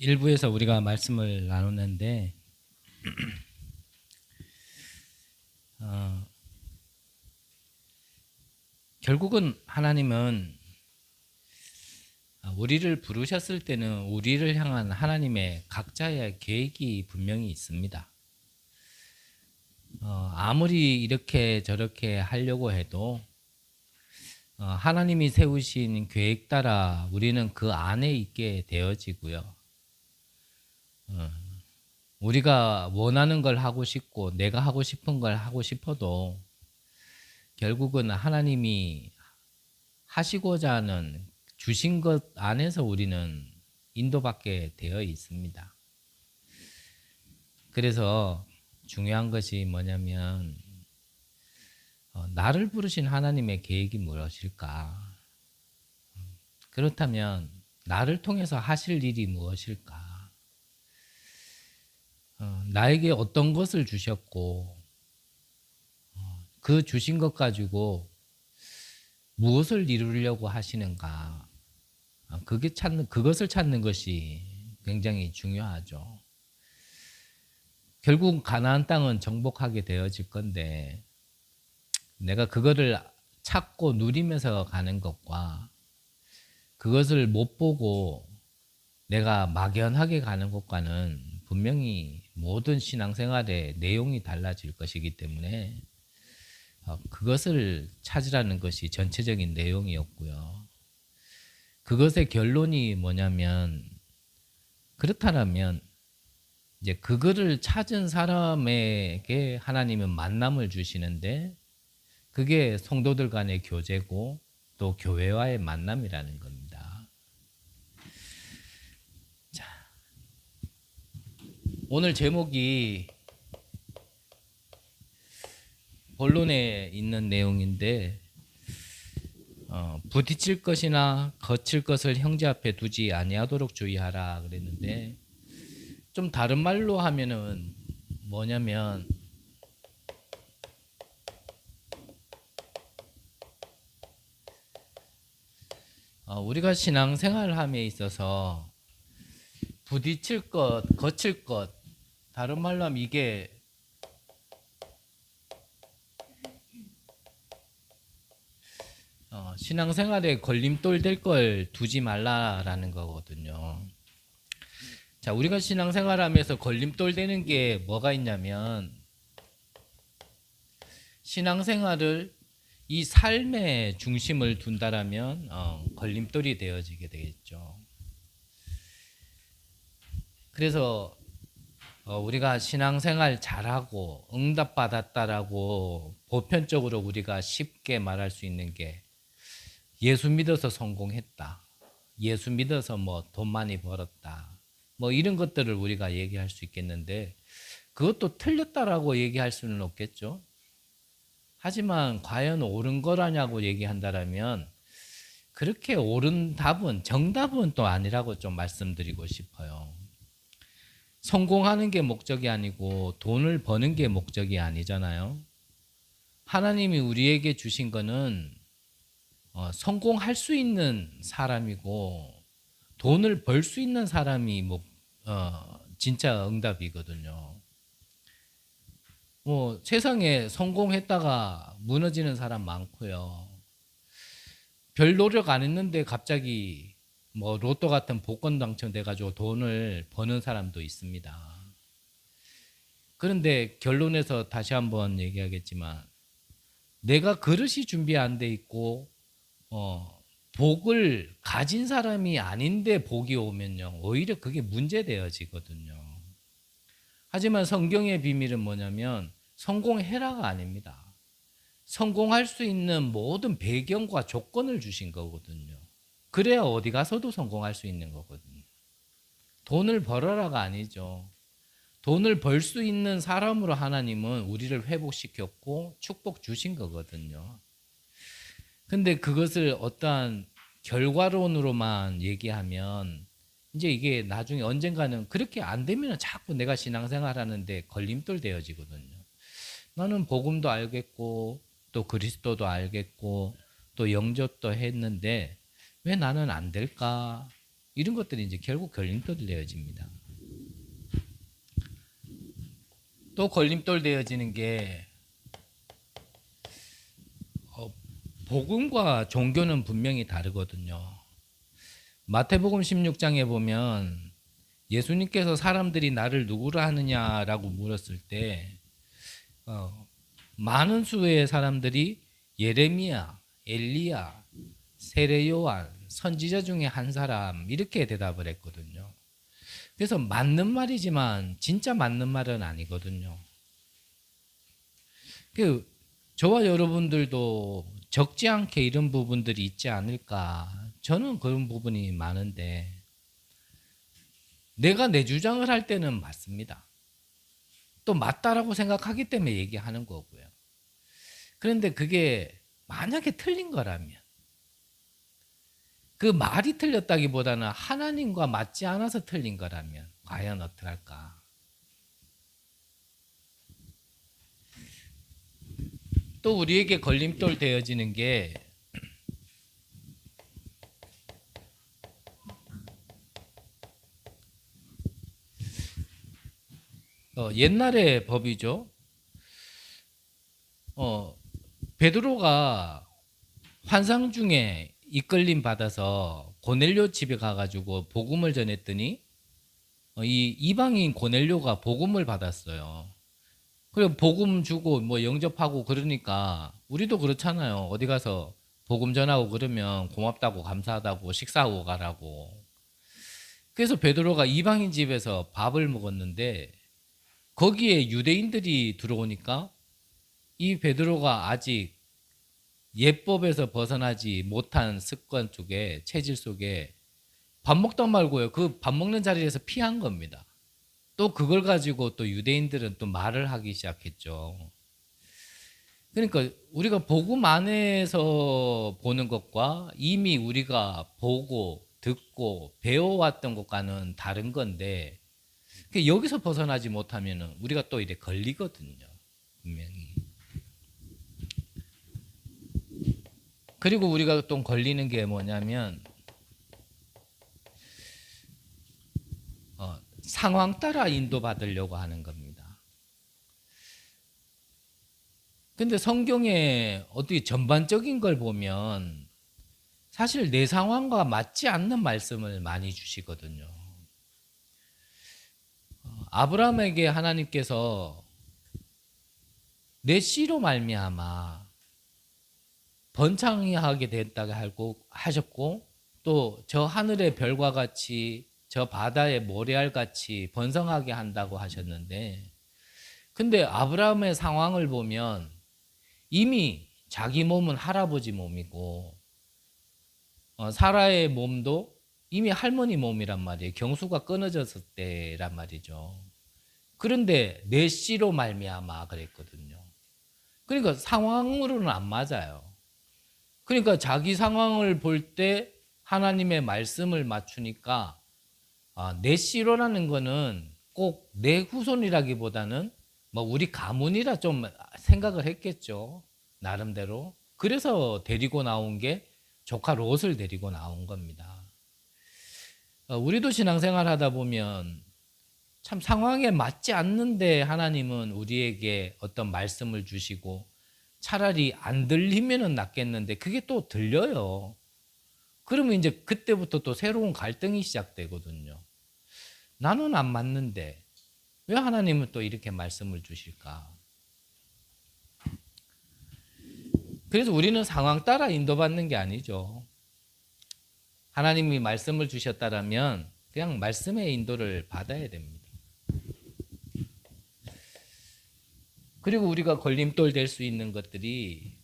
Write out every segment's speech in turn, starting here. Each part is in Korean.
일부에서 우리가 말씀을 나눴는데 어, 결국은 하나님은 우리를 부르셨을 때는 우리를 향한 하나님의 각자의 계획이 분명히 있습니다. 아무리 이렇게 저렇게 하려고 해도 하나님이 세우신 계획 따라 우리는 그 안에 있게 되어지고요. 우리가 원하는 걸 하고 싶고 내가 하고 싶은 걸 하고 싶어도 결국은 하나님이 하시고자 하는 주신 것 안에서 우리는 인도받게 되어 있습니다. 그래서 중요한 것이 뭐냐면 나를 부르신 하나님의 계획이 무엇일까? 그렇다면 나를 통해서 하실 일이 무엇일까? 나에게 어떤 것을 주셨고 그 주신 것 가지고 무엇을 이루려고 하시는가? 그것을 찾는 것이 굉장히 중요하죠. 결국 가나안 땅은 정복하게 되어질 건데 내가 그거를 찾고 누리면서 가는 것과 그것을 못 보고 내가 막연하게 가는 것과는 분명히 모든 신앙생활의 내용이 달라질 것이기 때문에 그것을 찾으라는 것이 전체적인 내용이었고요. 그것의 결론이 뭐냐면 그렇다면 이제 그거를 찾은 사람에게 하나님은 만남을 주시는데 그게 성도들 간의 교제고 또 교회와의 만남이라는 겁니다. 자, 오늘 제목이 본론에 있는 내용인데 부딪힐 것이나 거칠 것을 형제 앞에 두지 아니하도록 주의하라 그랬는데 좀 다른 말로 하면은 뭐냐면 우리가 신앙생활함에 있어서 부딪힐 것, 거칠 것, 다른 말로 하면 이게 신앙생활에 걸림돌 될 걸 두지 말라라는 거거든요. 자, 우리가 신앙생활하면서 걸림돌 되는 게 뭐가 있냐면 신앙생활을 이 삶의 중심을 둔다라면 걸림돌이 되어지게 되겠죠. 그래서 우리가 신앙생활 잘하고 응답받았다라고 보편적으로 우리가 쉽게 말할 수 있는 게 예수 믿어서 성공했다. 예수 믿어서 뭐 돈 많이 벌었다. 뭐 이런 것들을 우리가 얘기할 수 있겠는데 그것도 틀렸다라고 얘기할 수는 없겠죠. 하지만 과연 옳은 거라냐고 얘기한다라면 그렇게 옳은 답은 정답은 또 아니라고 좀 말씀드리고 싶어요. 성공하는 게 목적이 아니고 돈을 버는 게 목적이 아니잖아요. 하나님이 우리에게 주신 거는 성공할 수 있는 사람이고 돈을 벌 수 있는 사람이 진짜 응답이거든요. 뭐 세상에 성공했다가 무너지는 사람 많고요. 별 노력 안 했는데 갑자기 뭐 로또 같은 복권 당첨돼 가지고 돈을 버는 사람도 있습니다. 그런데 결론에서 다시 한번 얘기하겠지만 내가 그릇이 준비 안 돼 있고 복을 가진 사람이 아닌데 복이 오면요 오히려 그게 문제되어지거든요. 하지만 성경의 비밀은 뭐냐면 성공해라가 아닙니다. 성공할 수 있는 모든 배경과 조건을 주신 거거든요. 그래야 어디 가서도 성공할 수 있는 거거든요. 돈을 벌어라가 아니죠. 돈을 벌 수 있는 사람으로 하나님은 우리를 회복시켰고 축복 주신 거거든요. 근데 그것을 어떠한 결과론으로만 얘기하면 이제 이게 나중에 언젠가는 그렇게 안 되면 자꾸 내가 신앙생활 하는데 걸림돌 되어지거든요. 나는 복음도 알겠고 또 그리스도도 알겠고 또 영접도 했는데 왜 나는 안 될까? 이런 것들이 이제 결국 걸림돌이 되어집니다. 또 걸림돌 되어지는 게 복음과 종교는 분명히 다르거든요. 마태복음 16장에 보면 예수님께서 사람들이 나를 누구라 하느냐라고 물었을 때 많은 수의 사람들이 예레미야, 엘리야, 세례 요한, 선지자 중에 한 사람 이렇게 대답을 했거든요. 그래서 맞는 말이지만 진짜 맞는 말은 아니거든요. 저와 여러분들도 적지 않게 이런 부분들이 있지 않을까. 저는 그런 부분이 많은데 내가 내 주장을 할 때는 맞습니다. 또 맞다라고 생각하기 때문에 얘기하는 거고요. 그런데 그게 만약에 틀린 거라면 그 말이 틀렸다기보다는 하나님과 맞지 않아서 틀린 거라면 과연 어떡할까? 또 우리에게 걸림돌 되어지는 게 옛날의 법이죠. 베드로가 환상 중에 이끌림 받아서 고넬료 집에 가가지고 복음을 전했더니 이 이방인 고넬료가 복음을 받았어요. 그리고 복음 주고 뭐 영접하고 그러니까 우리도 그렇잖아요. 어디 가서 복음 전하고 그러면 고맙다고 감사하다고 식사하고 가라고. 그래서 베드로가 이방인 집에서 밥을 먹었는데 거기에 유대인들이 들어오니까 이 베드로가 아직 예법에서 벗어나지 못한 습관 속에 체질 속에 밥 먹다 말고요. 그 밥 먹는 자리에서 피한 겁니다. 또 그걸 가지고 또 유대인들은 또 말을 하기 시작했죠. 그러니까 우리가 복음 안에서 보는 것과 이미 우리가 보고 듣고 배워왔던 것과는 다른 건데 여기서 벗어나지 못하면 우리가 또 이래 걸리거든요. 분명히. 그리고 우리가 또 걸리는 게 뭐냐면 상황 따라 인도받으려고 하는 겁니다. 근데 성경에 어떻게 전반적인 걸 보면 사실 내 상황과 맞지 않는 말씀을 많이 주시거든요. 아브라함에게 하나님께서 내 씨로 말미암아 번창하게 됐다고 하셨고 또 저 하늘의 별과 같이 저 바다의 모래알 같이 번성하게 한다고 하셨는데 근데 아브라함의 상황을 보면 이미 자기 몸은 할아버지 몸이고 사라의 몸도 이미 할머니 몸이란 말이에요. 경수가 끊어졌을 때란 말이죠. 그런데 내 씨로 말미암아 그랬거든요. 그러니까 상황으로는 안 맞아요. 그러니까 자기 상황을 볼 때 하나님의 말씀을 맞추니까 내 씨로라는 거는 꼭 내 후손이라기보다는 뭐 우리 가문이라 좀 생각을 했겠죠. 나름대로. 그래서 데리고 나온 게 조카 롯을 데리고 나온 겁니다. 우리도 신앙생활 하다 보면 참 상황에 맞지 않는데 하나님은 우리에게 어떤 말씀을 주시고 차라리 안 들리면은 낫겠는데 그게 또 들려요. 그러면 이제 그때부터 또 새로운 갈등이 시작되거든요. 나는 안 맞는데 왜 하나님은 또 이렇게 말씀을 주실까? 그래서 우리는 상황 따라 인도받는 게 아니죠. 하나님이 말씀을 주셨다면 그냥 말씀의 인도를 받아야 됩니다. 그리고 우리가 걸림돌 될 수 있는 것들이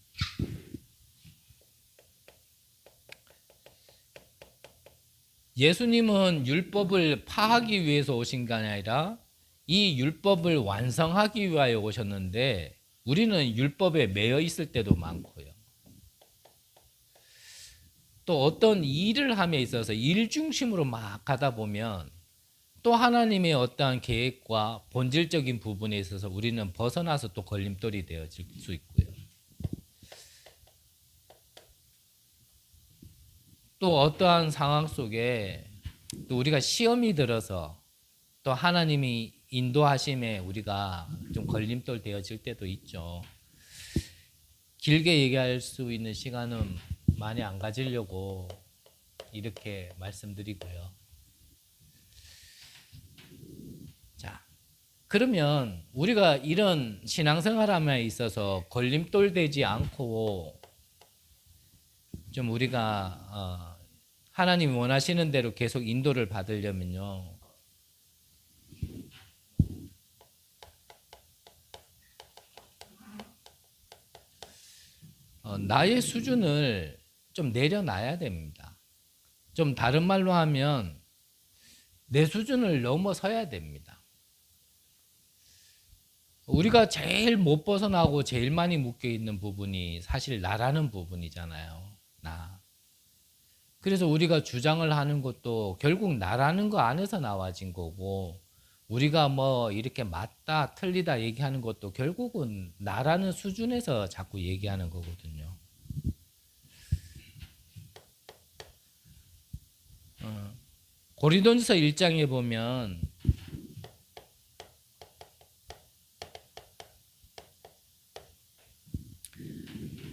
예수님은 율법을 파하기 위해서 오신 게 아니라 이 율법을 완성하기 위하여 오셨는데 우리는 율법에 매여 있을 때도 많고요. 또 어떤 일을 함에 있어서 일 중심으로 막 가다 보면 또 하나님의 어떠한 계획과 본질적인 부분에 있어서 우리는 벗어나서 또 걸림돌이 되어질 수 있고요. 또 어떠한 상황 속에 또 우리가 시험이 들어서 또 하나님이 인도하심에 우리가 좀 걸림돌 되어질 때도 있죠. 길게 얘기할 수 있는 시간은 많이 안 가지려고 이렇게 말씀드리고요. 자, 그러면 우리가 이런 신앙생활함에 있어서 걸림돌 되지 않고 좀 우리가 하나님이 원하시는 대로 계속 인도를 받으려면요. 나의 수준을 좀 내려놔야 됩니다. 좀 다른 말로 하면 내 수준을 넘어서야 됩니다. 우리가 제일 못 벗어나고 제일 많이 묶여 있는 부분이 사실 나라는 부분이잖아요. 나. 그래서 우리가 주장을 하는 것도 결국 나라는 거 안에서 나와진 거고, 우리가 뭐 이렇게 맞다 틀리다 얘기하는 것도 결국은 나라는 수준에서 자꾸 얘기하는 거거든요. 고린도전서 1장에 보면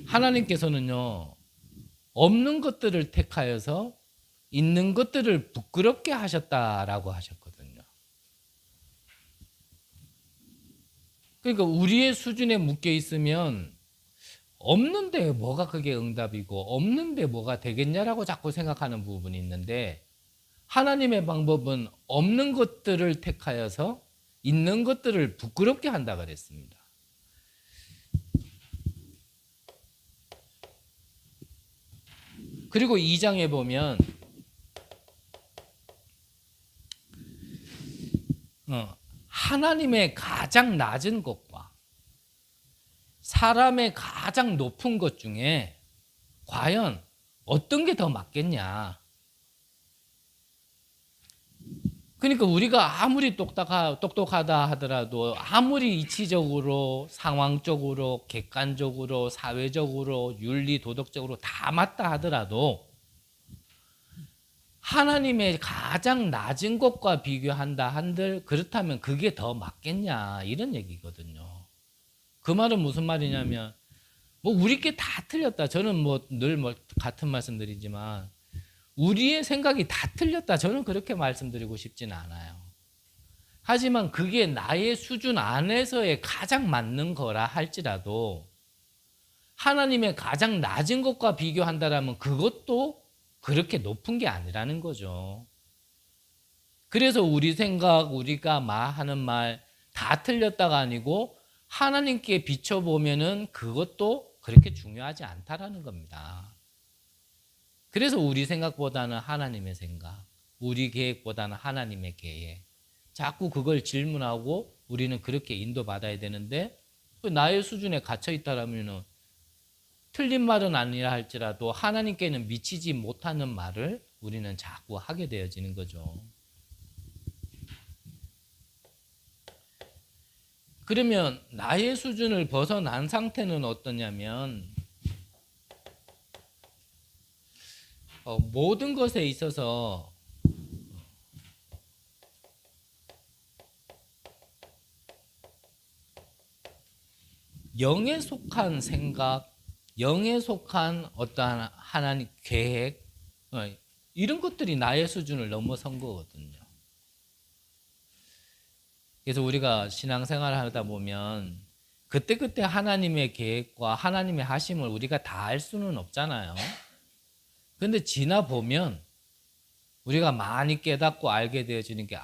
하나님께서는요, 없는 것들을 택하여서 있는 것들을 부끄럽게 하셨다라고 하셨거든요. 그러니까 우리의 수준에 묶여 있으면 없는데 뭐가 그게 응답이고 없는데 뭐가 되겠냐라고 자꾸 생각하는 부분이 있는데, 하나님의 방법은 없는 것들을 택하여서 있는 것들을 부끄럽게 한다 그랬습니다. 그리고 2장에 보면 하나님의 가장 낮은 것과 사람의 가장 높은 것 중에 과연 어떤 게 더 맞겠냐. 그러니까 우리가 아무리 똑똑하다 하더라도, 아무리 이치적으로 상황적으로 객관적으로 사회적으로 윤리 도덕적으로 다 맞다 하더라도 하나님의 가장 낮은 것과 비교한다 한들 그렇다면 그게 더 맞겠냐, 이런 얘기거든요. 그 말은 무슨 말이냐면, 뭐 우리께 다 틀렸다, 저는 뭐 늘 같은 말씀 드리지만 우리의 생각이 다 틀렸다, 저는 그렇게 말씀드리고 싶지는 않아요. 하지만 그게 나의 수준 안에서의 가장 맞는 거라 할지라도 하나님의 가장 낮은 것과 비교한다라면 그것도 그렇게 높은 게 아니라는 거죠. 그래서 우리 생각, 우리가 하는 말 다 틀렸다가 아니고 하나님께 비춰보면은 그것도 그렇게 중요하지 않다라는 겁니다. 그래서 우리 생각보다는 하나님의 생각, 우리 계획보다는 하나님의 계획, 자꾸 그걸 질문하고 우리는 그렇게 인도받아야 되는데, 나의 수준에 갇혀 있다라면 틀린 말은 아니라 할지라도 하나님께는 미치지 못하는 말을 우리는 자꾸 하게 되어지는 거죠. 그러면 나의 수준을 벗어난 상태는 어떠냐면, 모든 것에 있어서 영에 속한 생각, 영에 속한 어떠한 하나님 계획, 이런 것들이 나의 수준을 넘어선 거거든요. 그래서 우리가 신앙생활을 하다 보면 그때그때 하나님의 계획과 하나님의 하심을 우리가 다 알 수는 없잖아요. 그런데 지나보면 우리가 많이 깨닫고 알게 되어지는 게,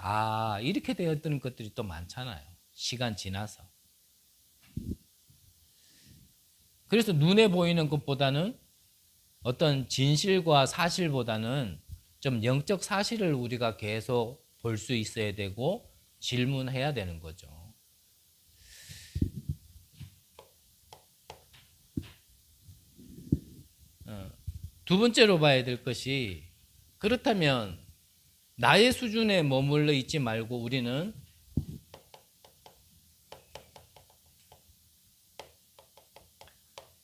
이렇게 되었던 것들이 또 많잖아요. 시간 지나서. 그래서 눈에 보이는 것보다는 어떤 진실과 사실보다는 좀 영적 사실을 우리가 계속 볼 수 있어야 되고 질문해야 되는 거죠. 두 번째로 봐야 될 것이, 그렇다면 나의 수준에 머물러 있지 말고 우리는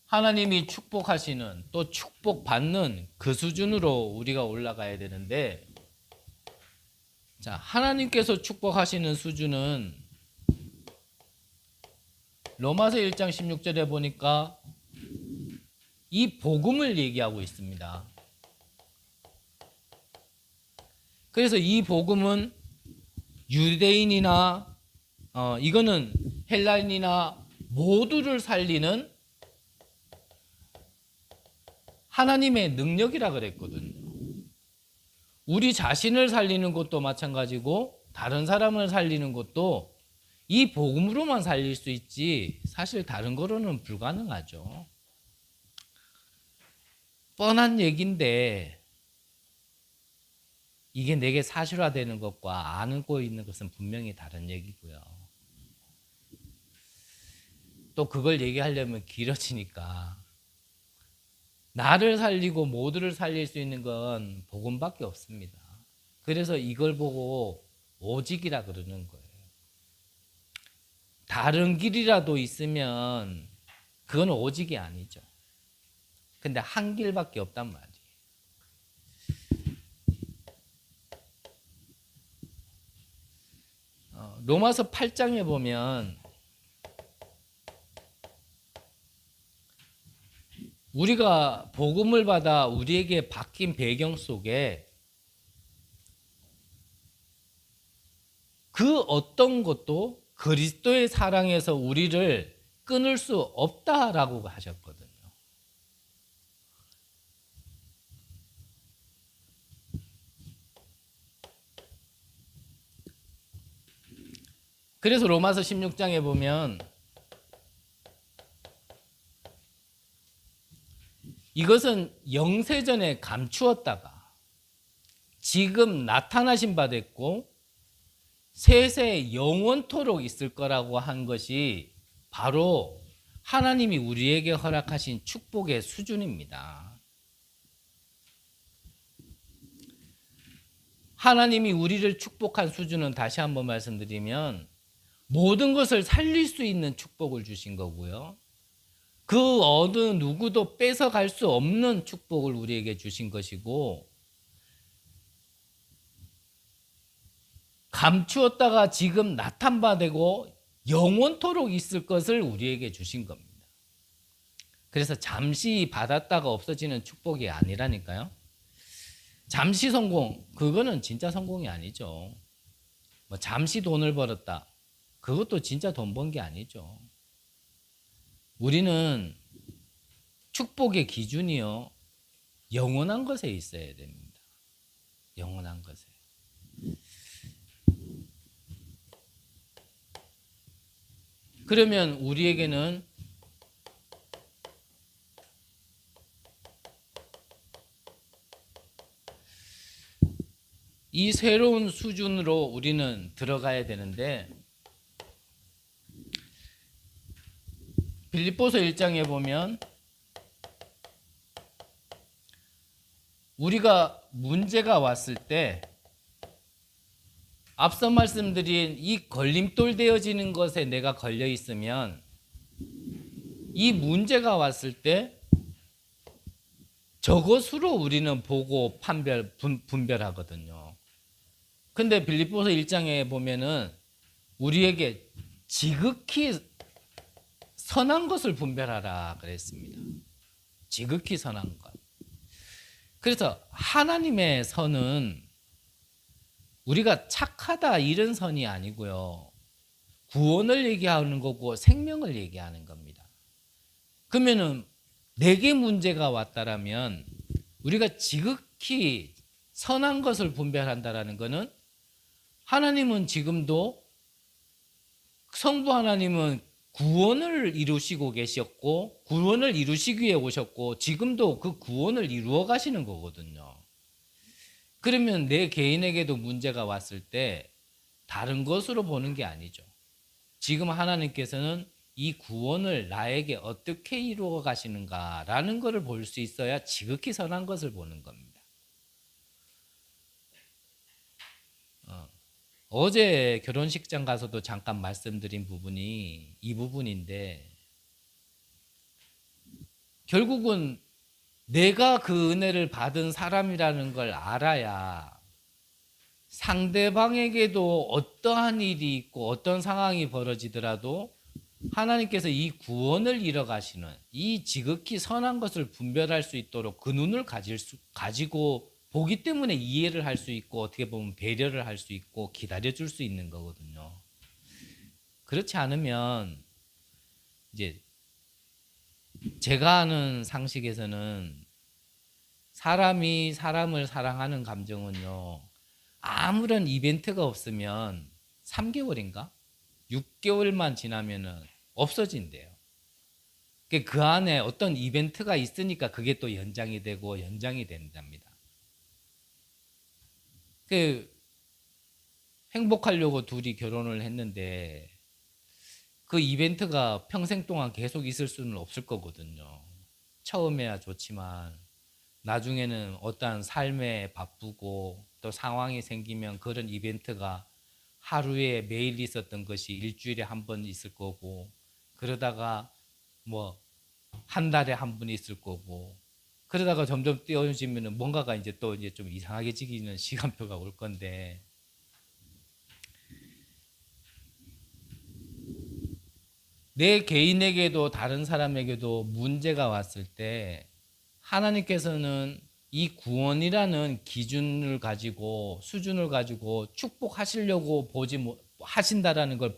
하나님이 축복하시는, 또 축복받는 그 수준으로 우리가 올라가야 되는데, 자, 하나님께서 축복하시는 수준은 로마서 1장 16절에 보니까 이 복음을 얘기하고 있습니다. 그래서 이 복음은 유대인이나 이거는 헬라인이나 모두를 살리는 하나님의 능력이라 그랬거든요. 우리 자신을 살리는 것도 마찬가지고 다른 사람을 살리는 것도 이 복음으로만 살릴 수 있지 사실 다른 거로는 불가능하죠. 뻔한 얘기인데 이게 내게 사실화되는 것과 안고 있는 것은 분명히 다른 얘기고요. 또 그걸 얘기하려면 길어지니까 나를 살리고 모두를 살릴 수 있는 건 복음밖에 없습니다. 그래서 이걸 보고 오직이라 그러는 거예요. 다른 길이라도 있으면 그건 오직이 아니죠. 근데 한 길밖에 없단 말이에요. 로마서 8장에 보면 우리가 복음을 받아 우리에게 바뀐 배경 속에 그 어떤 것도 그리스도의 사랑에서 우리를 끊을 수 없다라고 하셨거든요. 그래서 로마서 16장에 보면 이것은 영세전에 감추었다가 지금 나타나신 바 됐고 세세 영원토록 있을 거라고 한 것이 바로 하나님이 우리에게 허락하신 축복의 수준입니다. 하나님이 우리를 축복한 수준은 다시 한번 말씀드리면 모든 것을 살릴 수 있는 축복을 주신 거고요. 그 어느 누구도 뺏어갈 수 없는 축복을 우리에게 주신 것이고 감추었다가 지금 나타나되고 영원토록 있을 것을 우리에게 주신 겁니다. 그래서 잠시 받았다가 없어지는 축복이 아니라니까요. 잠시 성공, 그거는 진짜 성공이 아니죠. 뭐 잠시 돈을 벌었다. 그것도 진짜 돈 번 게 아니죠. 우리는 축복의 기준이요. 영원한 것에 있어야 됩니다. 영원한 것에. 그러면 우리에게는 이 새로운 수준으로 우리는 들어가야 되는데 빌립보서 1장에 보면 우리가 문제가 왔을 때 앞서 말씀드린 이 걸림돌 되어지는 것에 내가 걸려 있으면 이 문제가 왔을 때 저것으로 우리는 보고 분별하거든요. 근데 빌립보서 1장에 보면은 우리에게 지극히 선한 것을 분별하라 그랬습니다. 지극히 선한 것. 그래서 하나님의 선은 우리가 착하다 이런 선이 아니고요. 구원을 얘기하는 거고 생명을 얘기하는 겁니다. 그러면은 내게 문제가 왔다라면 우리가 지극히 선한 것을 분별한다라는 것은 하나님은 지금도 성부 하나님은 구원을 이루시고 계셨고 구원을 이루시기 위해 오셨고 지금도 그 구원을 이루어 가시는 거거든요. 그러면 내 개인에게도 문제가 왔을 때 다른 것으로 보는 게 아니죠. 지금 하나님께서는 이 구원을 나에게 어떻게 이루어 가시는가라는 것을 볼 수 있어야 지극히 선한 것을 보는 겁니다. 어제 결혼식장 가서도 잠깐 말씀드린 부분이 이 부분인데 결국은 내가 그 은혜를 받은 사람이라는 걸 알아야 상대방에게도 어떠한 일이 있고 어떤 상황이 벌어지더라도 하나님께서 이 구원을 이뤄가시는 이 지극히 선한 것을 분별할 수 있도록 그 눈을 가지고 보기 때문에 이해를 할 수 있고 어떻게 보면 배려를 할 수 있고 기다려줄 수 있는 거거든요. 그렇지 않으면 이제 제가 아는 상식에서는 사람이 사람을 사랑하는 감정은요, 아무런 이벤트가 없으면 3개월인가? 6개월만 지나면은 없어진대요. 그 안에 어떤 이벤트가 있으니까 그게 또 연장이 되고 연장이 된답니다. 행복하려고 둘이 결혼을 했는데 그 이벤트가 평생 동안 계속 있을 수는 없을 거거든요. 처음에야 좋지만 나중에는 어떠한 삶에 바쁘고 또 상황이 생기면 그런 이벤트가 하루에 매일 있었던 것이 일주일에 한 번 있을 거고, 그러다가 뭐 한 달에 한 번 있을 거고, 그러다가 점점 띄어지면 뭔가가 이제 또 이제 좀 이상하게 지기는 시간표가 올 건데, 내 개인에게도 다른 사람에게도 문제가 왔을 때 하나님께서는 이 구원이라는 기준을 가지고 수준을 가지고 축복하시려고 하신다라는 걸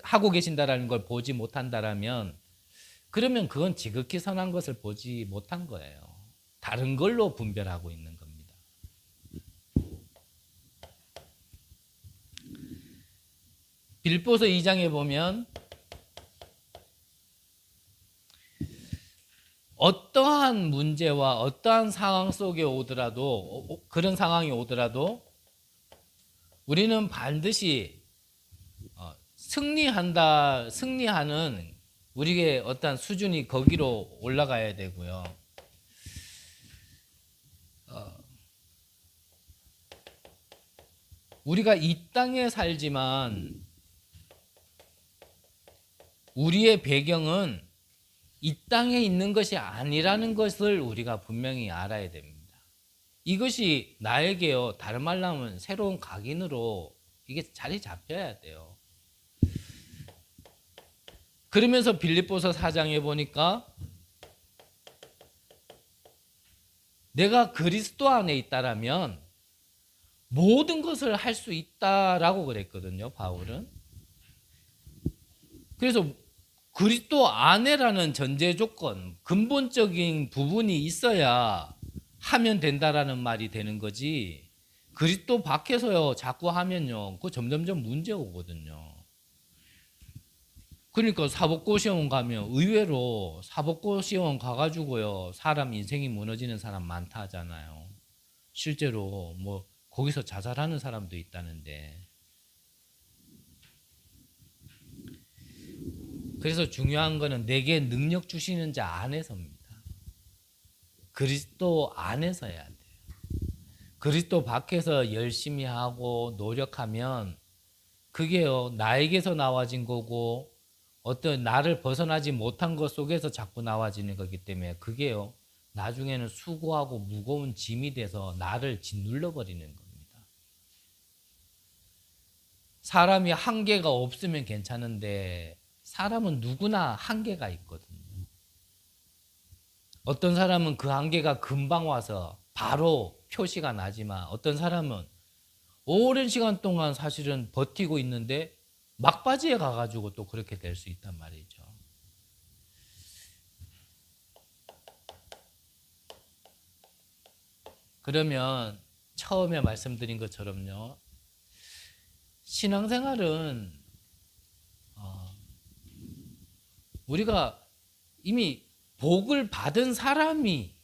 하고 계신다라는 걸 보지 못한다라면, 그러면 그건 지극히 선한 것을 보지 못한 거예요. 다른 걸로 분별하고 있는 겁니다. 빌보서 2장에 보면 어떠한 문제와 어떠한 상황 속에 오더라도, 그런 상황이 오더라도 우리는 반드시 승리하는 우리의 어떤 수준이 거기로 올라가야 되고요. 우리가 이 땅에 살지만 우리의 배경은 이 땅에 있는 것이 아니라는 것을 우리가 분명히 알아야 됩니다. 이것이 나에게요, 다른 말로 하면 새로운 각인으로 이게 자리 잡혀야 돼요. 그러면서 빌립보서 4장에 보니까 내가 그리스도 안에 있다라면 모든 것을 할 수 있다라고 그랬거든요, 바울은. 그래서 그리스도 안에라는 전제 조건, 근본적인 부분이 있어야 하면 된다라는 말이 되는 거지, 그리스도 밖에서요 자꾸 하면요 그거 점점점 문제 오거든요. 그러니까 사법고 시험 가면 의외로 사법고 시험 가가지고요 사람 인생이 무너지는 사람 많다 하잖아요. 실제로 뭐 거기서 자살하는 사람도 있다는데. 그래서 중요한 거는 내게 능력 주시는 자 안에서입니다. 그리스도 안에서 해야 돼요. 그리스도 밖에서 열심히 하고 노력하면 그게요 나에게서 나와진 거고 어떤 나를 벗어나지 못한 것 속에서 자꾸 나와지는 거기 때문에 그게요 나중에는 수고하고 무거운 짐이 돼서 나를 짓눌러 버리는 겁니다. 사람이 한계가 없으면 괜찮은데 사람은 누구나 한계가 있거든요. 어떤 사람은 그 한계가 금방 와서 바로 표시가 나지만 어떤 사람은 오랜 시간 동안 사실은 버티고 있는데 막바지에 가가지고 또 그렇게 될 수 있단 말이죠. 그러면 처음에 말씀드린 것처럼요. 신앙생활은 우리가 이미 복을 받은 사람이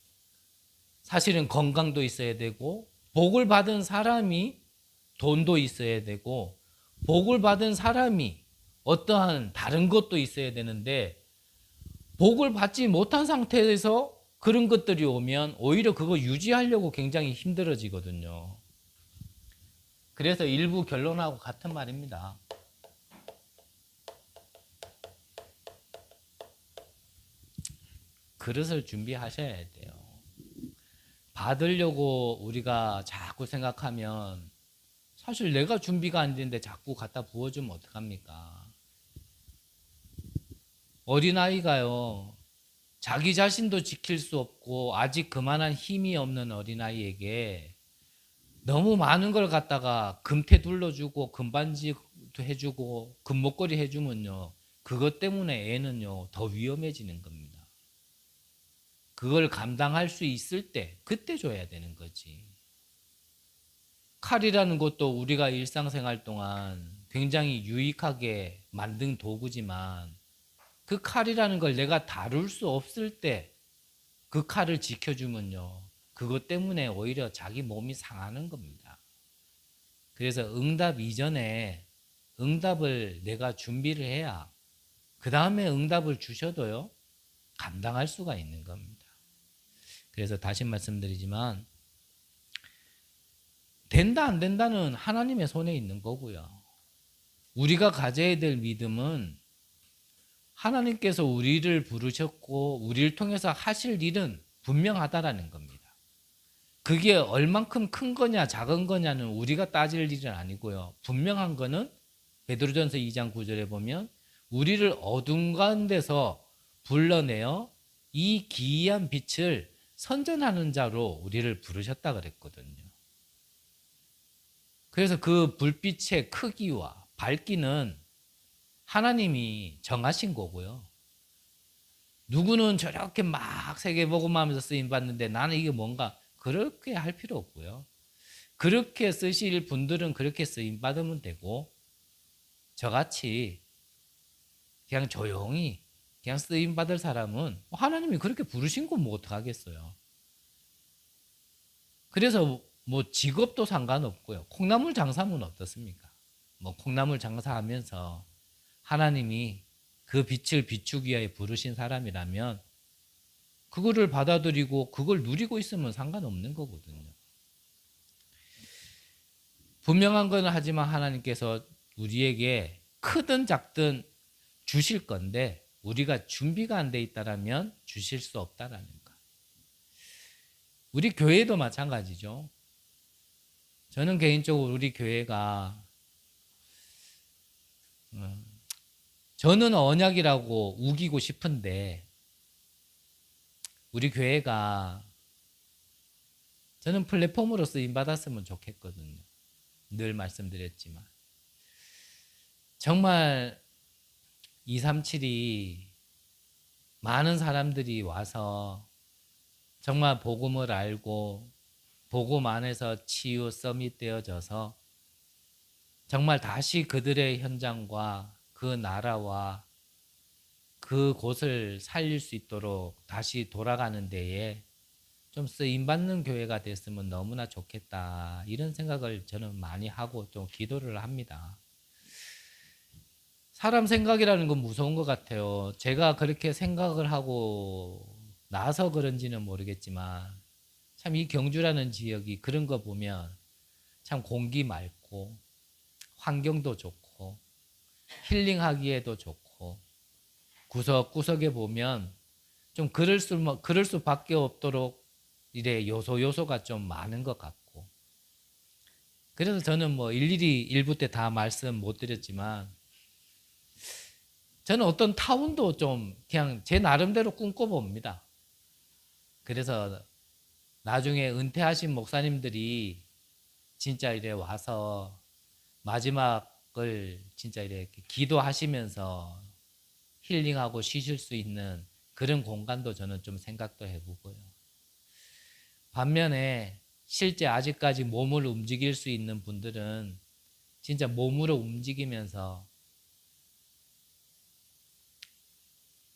사실은 건강도 있어야 되고 복을 받은 사람이 돈도 있어야 되고 복을 받은 사람이 어떠한 다른 것도 있어야 되는데 복을 받지 못한 상태에서 그런 것들이 오면 오히려 그거 유지하려고 굉장히 힘들어지거든요. 그래서 일부 결론하고 같은 말입니다. 그릇을 준비하셔야 돼요. 받으려고 우리가 자꾸 생각하면 사실 내가 준비가 안 되는데 자꾸 갖다 부어주면 어떡합니까? 어린아이가요, 자기 자신도 지킬 수 없고 아직 그만한 힘이 없는 어린아이에게 너무 많은 걸 갖다가 금태 둘러주고 금반지도 해주고 금목걸이 해주면요, 그것 때문에 애는요 더 위험해지는 겁니다. 그걸 감당할 수 있을 때 그때 줘야 되는 거지. 칼이라는 것도 우리가 일상생활 동안 굉장히 유익하게 만든 도구지만 그 칼이라는 걸 내가 다룰 수 없을 때 그 칼을 지켜주면요, 그것 때문에 오히려 자기 몸이 상하는 겁니다. 그래서 응답 이전에 응답을 내가 준비를 해야 그 다음에 응답을 주셔도요 감당할 수가 있는 겁니다. 그래서 다시 말씀드리지만 된다 안 된다는 하나님의 손에 있는 거고요. 우리가 가져야 될 믿음은 하나님께서 우리를 부르셨고 우리를 통해서 하실 일은 분명하다라는 겁니다. 그게 얼만큼 큰 거냐 작은 거냐는 우리가 따질 일은 아니고요. 분명한 거는 베드로전서 2장 9절에 보면 우리를 어둠 가운데서 불러내어 이 기이한 빛을 선전하는 자로 우리를 부르셨다 그랬거든요. 그래서 그 불빛의 크기와 밝기는 하나님이 정하신 거고요. 누구는 저렇게 막 세계복음하면서 쓰임 받는데 나는 이게 뭔가 그렇게 할 필요 없고요. 그렇게 쓰실 분들은 그렇게 쓰임 받으면 되고 저같이 그냥 조용히 그냥 쓰임 받을 사람은 하나님이 그렇게 부르신 건 뭐 어떡하겠어요. 그래서 뭐 직업도 상관없고요. 콩나물 장사면 어떻습니까? 뭐 콩나물 장사하면서 하나님이 그 빛을 비추기 위해 부르신 사람이라면 그거를 받아들이고 그걸 누리고 있으면 상관없는 거거든요. 분명한 건 하지만 하나님께서 우리에게 크든 작든 주실 건데 우리가 준비가 안 돼 있다라면 주실 수 없다라는 거. 우리 교회도 마찬가지죠. 저는 개인적으로 우리 교회가 저는 언약이라고 우기고 싶은데 우리 교회가 저는 플랫폼으로 쓰임 받았으면 좋겠거든요. 늘 말씀드렸지만 정말 237이 많은 사람들이 와서 정말 복음을 알고 복음 안에서 치유 서밋 되어져서 정말 다시 그들의 현장과 그 나라와 그 곳을 살릴 수 있도록 다시 돌아가는 데에 좀 쓰임받는 교회가 됐으면 너무나 좋겠다, 이런 생각을 저는 많이 하고 좀 기도를 합니다. 사람 생각이라는 건 무서운 것 같아요. 제가 그렇게 생각을 하고 나서 그런지는 모르겠지만 참 이 경주라는 지역이 그런 거 보면 참 공기 맑고 환경도 좋고 힐링하기에도 좋고 구석구석에 보면 좀 그럴 수밖에 없도록 이래 요소가 좀 많은 것 같고, 그래서 저는 뭐 일일이 일부 때 다 말씀 못 드렸지만 저는 어떤 타운도 좀 그냥 제 나름대로 꿈꿔봅니다. 그래서 나중에 은퇴하신 목사님들이 진짜 이래 와서 마지막을 진짜 이렇게 기도하시면서 힐링하고 쉬실 수 있는 그런 공간도 저는 좀 생각도 해보고요. 반면에 실제 아직까지 몸을 움직일 수 있는 분들은 진짜 몸으로 움직이면서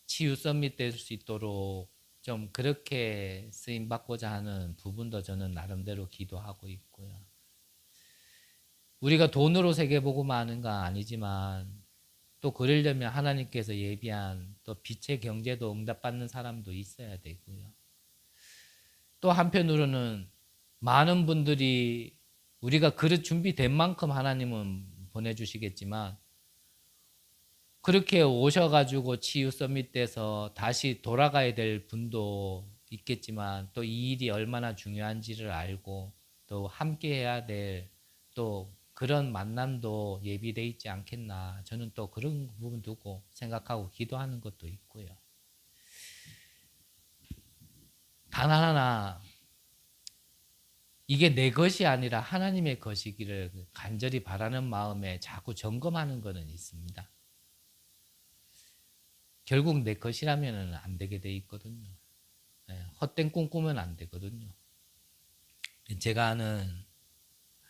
치유 서밋 될 수 있도록 좀 그렇게 쓰임 받고자 하는 부분도 저는 나름대로 기도하고 있고요. 우리가 돈으로 세계복음화 하는 건 아니지만 또 그러려면 하나님께서 예비한 또 빛의 경제도 응답받는 사람도 있어야 되고요. 또 한편으로는 많은 분들이 우리가 그릇 준비된 만큼 하나님은 보내주시겠지만 그렇게 오셔가지고 치유 서밋 돼서 다시 돌아가야 될 분도 있겠지만 또 이 일이 얼마나 중요한지를 알고 또 함께 해야 될 또 그런 만남도 예비되어 있지 않겠나. 저는 또 그런 부분 두고 생각하고 기도하는 것도 있고요. 단 하나, 이게 내 것이 아니라 하나님의 것이기를 간절히 바라는 마음에 자꾸 점검하는 것은 있습니다. 결국 내 것이라면 안 되게 돼 있거든요. 헛된 꿈 꾸면 안 되거든요. 제가 아는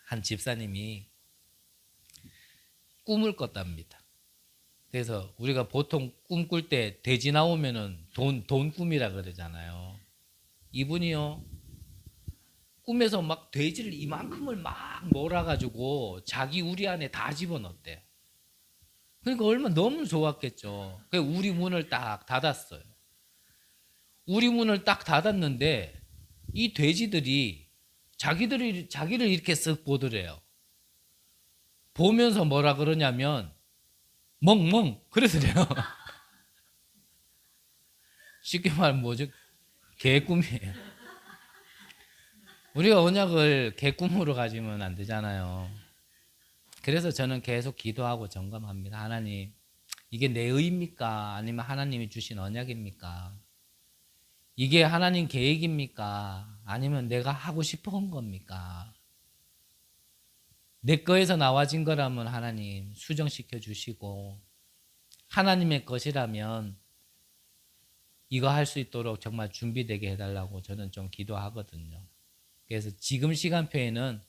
한 집사님이 꿈을 꿨답니다. 그래서 우리가 보통 꿈 꿀 때 돼지 나오면은 돈 꿈이라 그러잖아요. 이분이요, 꿈에서 막 돼지를 이만큼을 막 몰아가지고 자기 우리 안에 다 집어넣었대요. 그러니까 얼마나 너무 좋았겠죠. 그래서 우리 문을 딱 닫았어요. 우리 문을 딱 닫았는데 이 돼지들이 자기를 이렇게 쓱 보더래요. 보면서 뭐라 그러냐면 멍멍 그러더래요. 쉽게 말하면 뭐죠? 개꿈이에요. 우리가 언약을 개꿈으로 가지면 안 되잖아요. 그래서 저는 계속 기도하고 점검합니다. 하나님, 이게 내 의입니까? 아니면 하나님이 주신 언약입니까? 이게 하나님 계획입니까? 아니면 내가 하고 싶어 한 겁니까? 내 거에서 나와진 거라면 하나님 수정시켜 주시고, 하나님의 것이라면 이거 할 수 있도록 정말 준비되게 해달라고 저는 좀 기도하거든요. 그래서 지금 시간표에는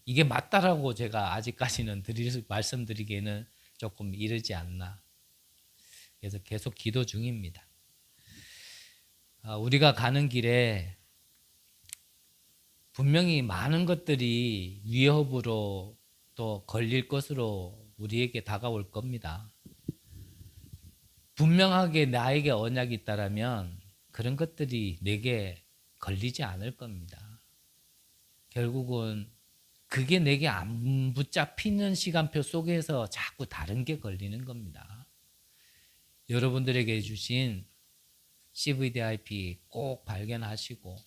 이게 맞다라고 제가 아직까지는 말씀드리기에는 조금 이르지 않나. 그래서 계속 기도 중입니다. 우리가 가는 길에 분명히 많은 것들이 위협으로 또 걸릴 것으로 우리에게 다가올 겁니다. 분명하게 나에게 언약이 있다라면 그런 것들이 내게 걸리지 않을 겁니다. 결국은 그게 내게 안 붙잡히는 시간표 속에서 자꾸 다른 게 걸리는 겁니다. 여러분들에게 주신 CVDIP 꼭 발견하시고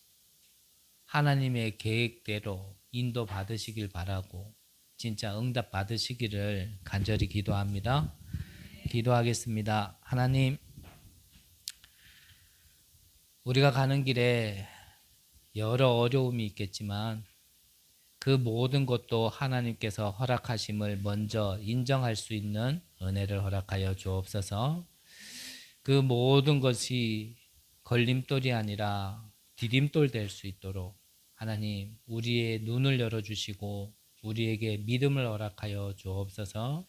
하나님의 계획대로 인도 받으시길 바라고 진짜 응답 받으시기를 간절히 기도합니다. 기도하겠습니다. 하나님, 우리가 가는 길에 여러 어려움이 있겠지만 그 모든 것도 하나님께서 허락하심을 먼저 인정할 수 있는 은혜를 허락하여 주옵소서. 그 모든 것이 걸림돌이 아니라 디딤돌 될 수 있도록 하나님 우리의 눈을 열어주시고 우리에게 믿음을 허락하여 주옵소서.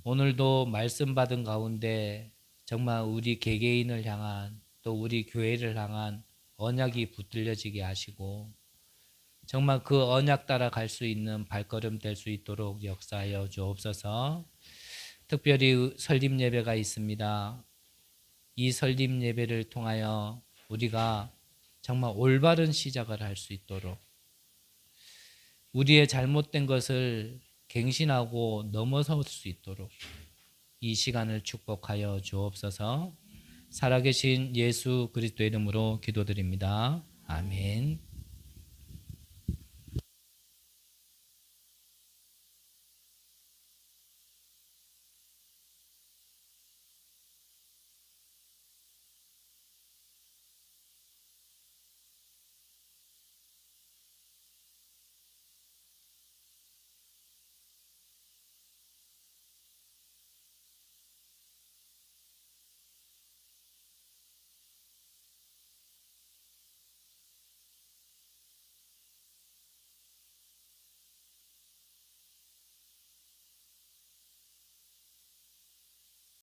오늘도 말씀 받은 가운데 정말 우리 개개인을 향한 또 우리 교회를 향한 언약이 붙들려지게 하시고 정말 그 언약 따라 갈 수 있는 발걸음 될 수 있도록 역사하여 주옵소서. 특별히 설립 예배가 있습니다. 이 설립 예배를 통하여 우리가 정말 올바른 시작을 할 수 있도록 우리의 잘못된 것을 갱신하고 넘어설 수 있도록 이 시간을 축복하여 주옵소서. 살아계신 예수 그리스도의 이름으로 기도드립니다. 아멘.